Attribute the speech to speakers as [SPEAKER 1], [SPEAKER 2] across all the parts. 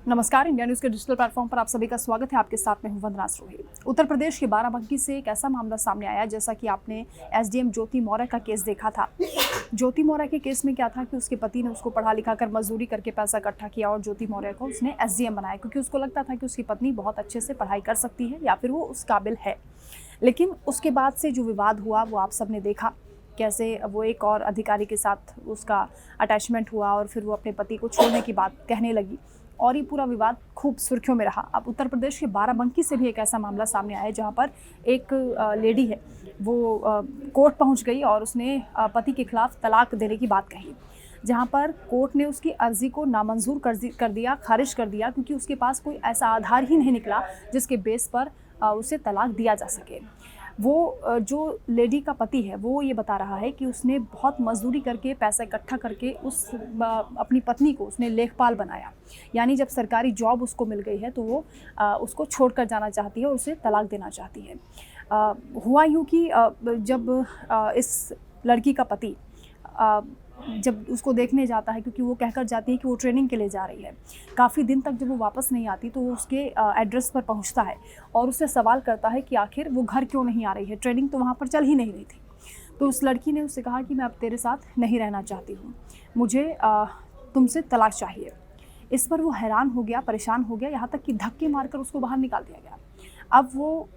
[SPEAKER 1] नमस्कार, India news के digital platform पर आप सभी का स्वागत है। आपके साथ में हूं वंदना सरोही। उत्तर प्रदेश के बाराबंकी से एक ऐसा मामला सामने आया, जैसा कि आपने एसडीएम ज्योति मौर्य का केस देखा था। ज्योति मौर्य के केस में क्या था कि उसके पति ने उसको पढ़ा लिखा कर मजदूरी करके पैसा इकट्ठा किया और ज्योति मौर्य को उसने एसडीएम बनाया, क्योंकि उसको लगता था कि उसकी पत्नी बहुत अच्छे से पढ़ाई कर सकती है या फिर वो उस काबिल है। लेकिन उसके बाद से जो विवाद हुआ वो आप सबने देखा, कैसे वो एक और अधिकारी के साथ उसका अटैचमेंट हुआ और फिर वो अपने पति को छोड़ने की बात कहने लगी और ये पूरा विवाद खूब सुर्खियों में रहा। अब उत्तर प्रदेश के बाराबंकी से भी एक ऐसा मामला सामने आया जहाँ पर एक लेडी है, वो कोर्ट पहुँच गई और उसने पति के खिलाफ तलाक देने की बात कही, जहाँ पर कोर्ट ने उसकी अर्जी को नामंजूर कर दिया, खारिज कर दिया, क्योंकि उसके पास कोई ऐसा आधार ही नहीं निकला जिसके बेस पर उसे तलाक दिया जा सके। वो जो लेडी का पति है वो ये बता रहा है कि उसने बहुत मजदूरी करके पैसा इकट्ठा करके अपनी पत्नी को उसने लेखपाल बनाया, यानी जब सरकारी जॉब उसको मिल गई है तो वो उसको छोड़कर जाना चाहती है और उसे तलाक देना चाहती है। हुआ यूँ कि जब इस लड़की का पति जब उसको देखने जाता है, क्योंकि वो कहकर जाती है कि वो ट्रेनिंग के लिए जा रही है, काफ़ी दिन तक जब वो वापस नहीं आती तो वो उसके एड्रेस पर पहुंचता है और उससे सवाल करता है कि आखिर वो घर क्यों नहीं आ रही है, ट्रेनिंग तो वहाँ पर चल ही नहीं रही थी। तो उस लड़की ने उससे कहा कि मैं अब तेरे साथ नहीं रहना चाहती हूँ, मुझे तुमसे तलाक चाहिए। इस पर वो हैरान हो गया, परेशान हो गया, यहाँ तक कि धक्के मारकर उसको बाहर निकाल दिया गया। अब वो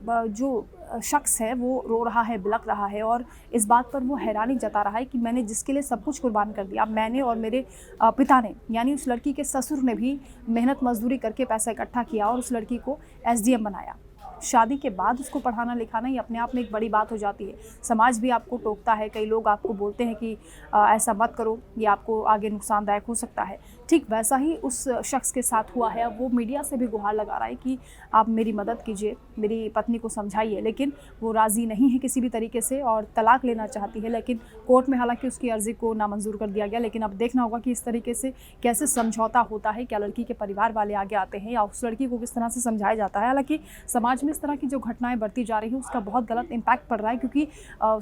[SPEAKER 1] जो शख्स है वो रो रहा है, बिलख रहा है और इस बात पर वो हैरानी जता रहा है कि मैंने जिसके लिए सब कुछ कुर्बान कर दिया, मैंने और मेरे पिता ने, यानी उस लड़की के ससुर ने भी मेहनत मजदूरी करके पैसा इकट्ठा किया और उस लड़की को एसडीएम बनाया। शादी के बाद उसको पढ़ाना लिखाना ये अपने आप में एक बड़ी बात हो जाती है। समाज भी आपको टोकता है, कई लोग आपको बोलते हैं कि ऐसा मत करो, ये आपको आगे नुकसानदायक हो सकता है। ठीक वैसा ही उस शख्स के साथ हुआ है। अब वो मीडिया से भी गुहार लगा रहा है कि आप मेरी मदद कीजिए, मेरी पत्नी को समझाइए, लेकिन वो राज़ी नहीं है किसी भी तरीके से और तलाक लेना चाहती है। लेकिन कोर्ट में हालांकि उसकी अर्ज़ी को नामंजूर कर दिया गया, लेकिन अब देखना होगा कि इस तरीके से कैसे समझौता होता है। क्या लड़की के परिवार वाले आगे आते हैं या उस लड़की को किस तरह से समझाया जाता है। हालांकि समाज में इस तरह की जो घटनाएं बढ़ती जा रही हैं उसका बहुत गलत इम्पैक्ट पड़ रहा है, क्योंकि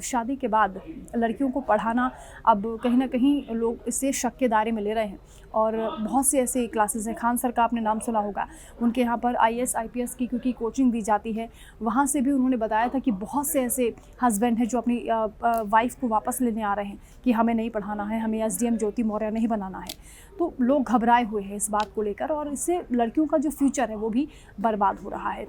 [SPEAKER 1] शादी के बाद लड़कियों को पढ़ाना अब कहीं ना कहीं लोग इससे शक के दायरे में ले रहे हैं और बहुत से ऐसे क्लासेस हैं। खान सर का आपने नाम सुना होगा, उनके यहाँ पर आईएएस आईपीएस की क्योंकि कोचिंग दी जाती है, वहाँ से भी उन्होंने बताया था कि बहुत से ऐसे हस्बैंड हैं जो अपनी वाइफ को वापस लेने आ रहे हैं कि हमें नहीं पढ़ाना है, हमें एसडीएम ज्योति मौर्य नहीं बनाना है। तो लोग घबराए हुए हैं इस बात को लेकर और इससे लड़कियों का जो फ्यूचर है वो भी बर्बाद हो रहा है।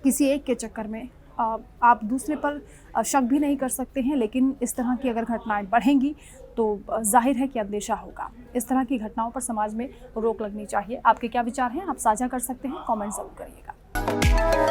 [SPEAKER 1] किसी एक के चक्कर में आप दूसरे पर शक भी नहीं कर सकते हैं, लेकिन इस तरह की अगर घटनाएं बढ़ेंगी तो जाहिर है कि अंदेशा होगा। इस तरह की घटनाओं पर समाज में रोक लगनी चाहिए। आपके क्या विचार हैं, आप साझा कर सकते हैं, कमेंट ज़रूर करिएगा।